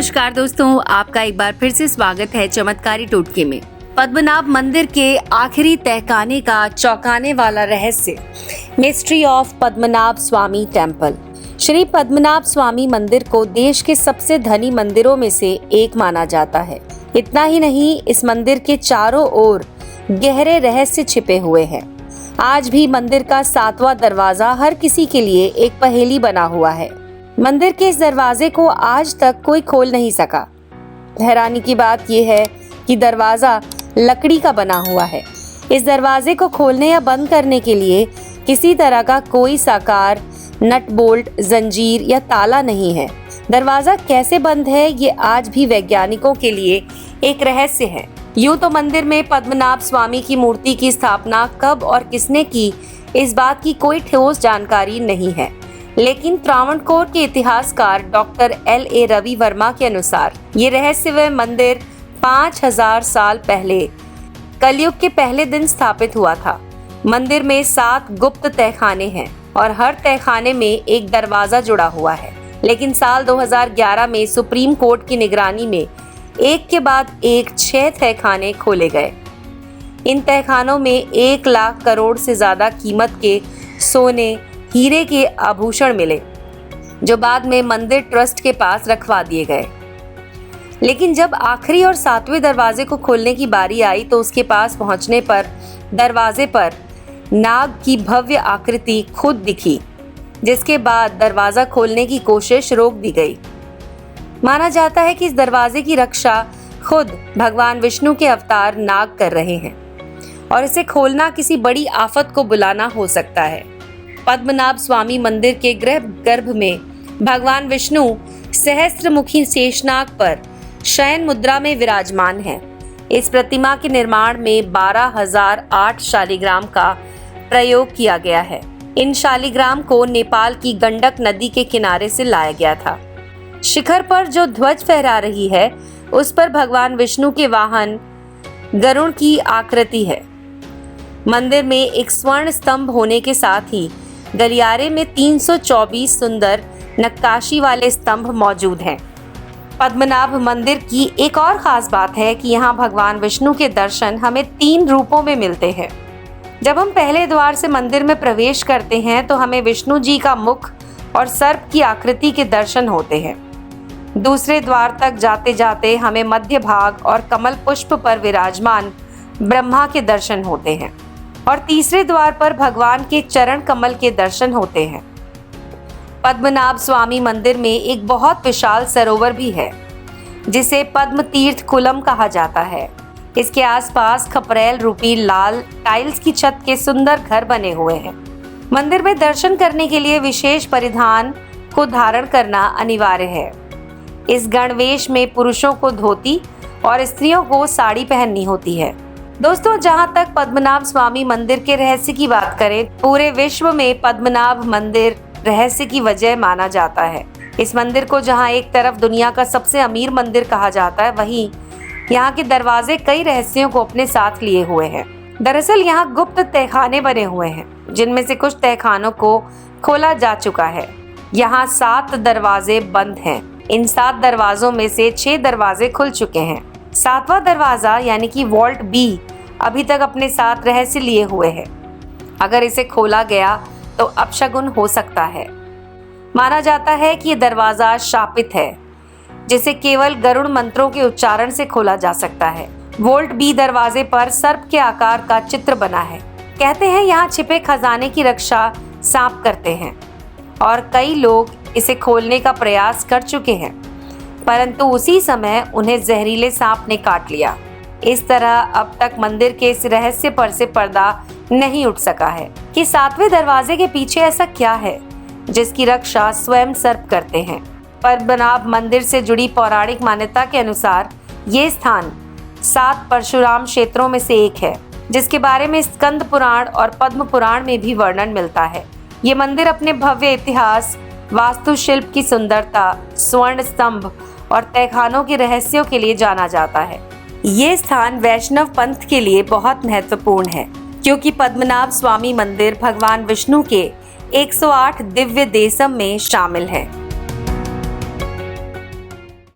नमस्कार दोस्तों, आपका एक बार फिर से स्वागत है चमत्कारी टोटके में। पद्मनाभ मंदिर के आखिरी तहखाने का चौंकाने वाला रहस्य, mystery of Padmanabha Swamy temple. Shri Padmanabha Swamy मंदिर को देश के सबसे धनी मंदिरों में से एक माना जाता है। इतना ही नहीं, इस मंदिर के चारों ओर गहरे रहस्य छिपे हुए हैं। आज भी मंदिर का 7वां दरवाजा हर किसी के लिए एक पहेली बना हुआ है। मंदिर के इस दरवाजे को आज तक कोई खोल नहीं सका। हैरानी की बात यह है कि दरवाजा लकड़ी का बना हुआ है। इस दरवाजे को खोलने या बंद करने के लिए किसी तरह का कोई साकार नट बोल्ट, जंजीर या ताला नहीं है। दरवाजा कैसे बंद है, ये आज भी वैज्ञानिकों के लिए एक रहस्य है। यूं तो मंदिर में पद्मनाभ स्वामी की मूर्ति की स्थापना कब और किसने की, इस बात की कोई ठोस जानकारी नहीं है। लेकिन त्रावणकोर के इतिहासकार डॉक्टर L.A. रवि वर्मा के अनुसार ये रहस्यमय मंदिर 5000 साल पहले कलयुग के पहले दिन स्थापित हुआ था। मंदिर में 7 गुप्त तहखाने हैं और हर तहखाने में एक दरवाजा जुड़ा हुआ है। लेकिन साल 2011 में सुप्रीम कोर्ट की निगरानी में एक के बाद एक 6 तहखाने खोले गए। इन तहखानों में 1 लाख करोड़ से ज्यादा कीमत के सोने, हीरे के आभूषण मिले, जो बाद में मंदिर ट्रस्ट के पास रखवा दिए गए। लेकिन जब आखिरी और 7वें दरवाजे को खोलने की बारी आई तो उसके पास पहुंचने पर दरवाजे पर नाग की भव्य आकृति खुद दिखी, जिसके बाद दरवाजा खोलने की कोशिश रोक दी गई। माना जाता है कि इस दरवाजे की रक्षा खुद भगवान विष्णु के अवतार नाग कर रहे हैं और इसे खोलना किसी बड़ी आफत को बुलाना हो सकता है। पद्मनाभ स्वामी मंदिर के गर्भ में भगवान विष्णु सहस्त्रमुखी शेषनाग पर शयन मुद्रा में विराजमान है। इस प्रतिमा के निर्माण में 12,008 शालिग्राम का प्रयोग किया गया है। इन शालिग्राम को नेपाल की गंडक नदी के किनारे से लाया गया था। शिखर पर जो ध्वज फहरा रही है, उस पर भगवान विष्णु के वाहन गरुड़ की आकृति है। मंदिर में एक स्वर्ण स्तंभ होने के साथ ही गलियारे में 324 सुंदर नक्काशी वाले स्तंभ मौजूद हैं। पद्मनाभ मंदिर की एक और खास बात है कि यहाँ भगवान विष्णु के दर्शन हमें 3 रूपों में मिलते हैं। जब हम पहले द्वार से मंदिर में प्रवेश करते हैं तो हमें विष्णु जी का मुख और सर्प की आकृति के दर्शन होते हैं। दूसरे द्वार तक जाते जाते हमें मध्य भाग और कमल पुष्प पर विराजमान ब्रह्मा के दर्शन होते हैं और तीसरे द्वार पर भगवान के चरण कमल के दर्शन होते हैं। पद्मनाभ स्वामी मंदिर में एक बहुत विशाल सरोवर भी है, जिसे पद्म तीर्थ कुलम कहा जाता है। इसके आसपास खपरेल रूपी लाल टाइल्स की छत के सुंदर घर बने हुए हैं। मंदिर में दर्शन करने के लिए विशेष परिधान को धारण करना अनिवार्य है। इस गणवेश में पुरुषों को धोती और स्त्रियों को साड़ी पहननी होती है। दोस्तों, जहां तक पद्मनाभ स्वामी मंदिर के रहस्य की बात करें, पूरे विश्व में पद्मनाभ मंदिर रहस्य की वजह माना जाता है। इस मंदिर को जहां एक तरफ दुनिया का सबसे अमीर मंदिर कहा जाता है, वहीं यहाँ के दरवाजे कई रहस्यों को अपने साथ लिए हुए हैं। दरअसल यहाँ गुप्त तहखाने बने हुए हैं, जिनमें से कुछ तहखानों को खोला जा चुका है। यहाँ 7 दरवाजे बंद हैं। इन 7 दरवाजों में से 6 दरवाजे खुल चुके हैं। 7वां दरवाजा यानी कि वॉल्ट बी अभी तक अपने साथ रहस्य लिए हुए है। अगर इसे खोला गया तो अपशगुन हो सकता है। माना जाता है कि ये दरवाजा शापित है, जिसे केवल गरुड़ मंत्रों के उच्चारण से खोला जा सकता है। वोल्ट बी दरवाजे पर सर्प के आकार का चित्र बना है। कहते हैं यहाँ छिपे खजाने की रक्षा सांप करते हैं और कई लोग इसे खोलने का प्रयास कर चुके हैं, परंतु उसी समय उन्हें जहरीले सांप ने काट लिया। इस तरह अब तक मंदिर के इस रहस्य पर से पर्दा नहीं उठ सका है कि 7वें दरवाजे के पीछे ऐसा क्या है जिसकी रक्षा स्वयं सर्प करते हैं। पद्मनाभ मंदिर से जुड़ी पौराणिक मान्यता के अनुसार ये स्थान 7 परशुराम क्षेत्रों में से एक है, जिसके बारे में स्कंद पुराण और पद्म पुराण में भी वर्णन मिलता है। ये मंदिर अपने भव्य इतिहास, वास्तुशिल्प की सुंदरता, स्वर्ण स्तंभ और तहखानों के रहस्यों के लिए जाना जाता है। ये स्थान वैष्णव पंथ के लिए बहुत महत्वपूर्ण है, क्योंकि पद्मनाभ स्वामी मंदिर भगवान विष्णु के 108 दिव्य देसम में शामिल है।